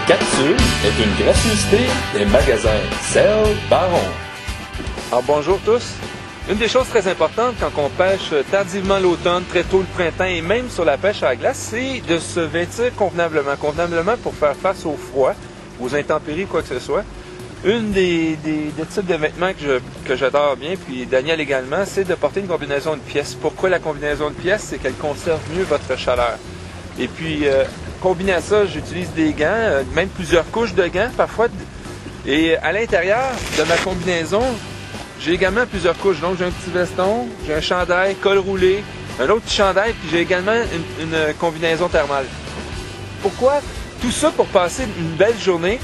Capsule est une gracieuseté des magasins Serre Baron. Alors bonjour tous. Une des choses très importantes quand on pêche tardivement l'automne, très tôt le printemps et même sur la pêche à la glace, c'est de se vêtir convenablement. Convenablement pour faire face au froid, aux intempéries, quoi que ce soit. Une des types de vêtements que j'adore bien, puis Daniel également, c'est de porter une combinaison de pièces. Pourquoi la combinaison de pièces? C'est qu'elle conserve mieux votre chaleur. Et puis, combiné à ça, j'utilise des gants, même plusieurs couches de gants parfois. Et à l'intérieur de ma combinaison, j'ai également plusieurs couches. Donc, j'ai un petit veston, j'ai un chandail, col roulé, un autre petit chandail, puis j'ai également une combinaison thermale. Pourquoi? Tout ça pour passer une belle journée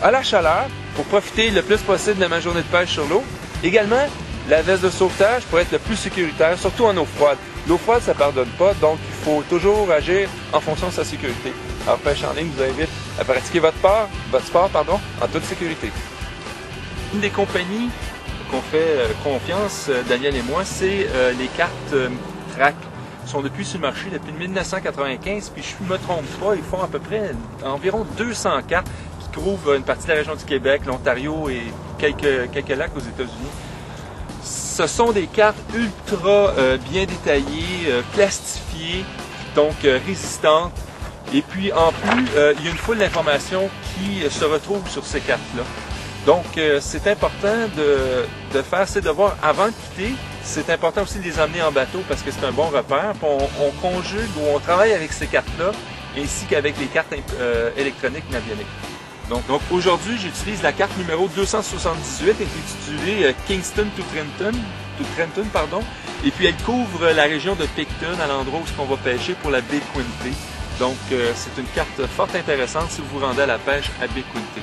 à la chaleur, pour profiter le plus possible de ma journée de pêche sur l'eau. Également, la veste de sauvetage pour être le plus sécuritaire, surtout en eau froide. L'eau froide, ça ne pardonne pas, donc il faut toujours agir en fonction de sa sécurité. Alors, Pêche en ligne vous invite à pratiquer votre sport en toute sécurité. Une des compagnies qu'on fait confiance, Daniel et moi, c'est les cartes TRAC. Ils sont depuis sur le marché depuis 1995, puis je ne me trompe pas, ils font à peu près environ 200 cartes qui couvrent une partie de la région du Québec, l'Ontario et quelques lacs aux États-Unis. Ce sont des cartes ultra bien détaillées, plastifiées, donc résistantes. Et puis en plus, il y a une foule d'informations qui se retrouvent sur ces cartes-là. Donc c'est important de faire ses devoirs avant de quitter. C'est important aussi de les emmener en bateau parce que c'est un bon repère. Puis on conjugue ou on travaille avec ces cartes-là ainsi qu'avec les cartes électroniques navioniques. Donc aujourd'hui, j'utilise la carte numéro 278, intitulée Kingston to Trenton, et puis elle couvre la région de Picton, à l'endroit où on va pêcher pour la baie Quinte. Donc c'est une carte fort intéressante si vous vous rendez à la pêche à baie Quinte.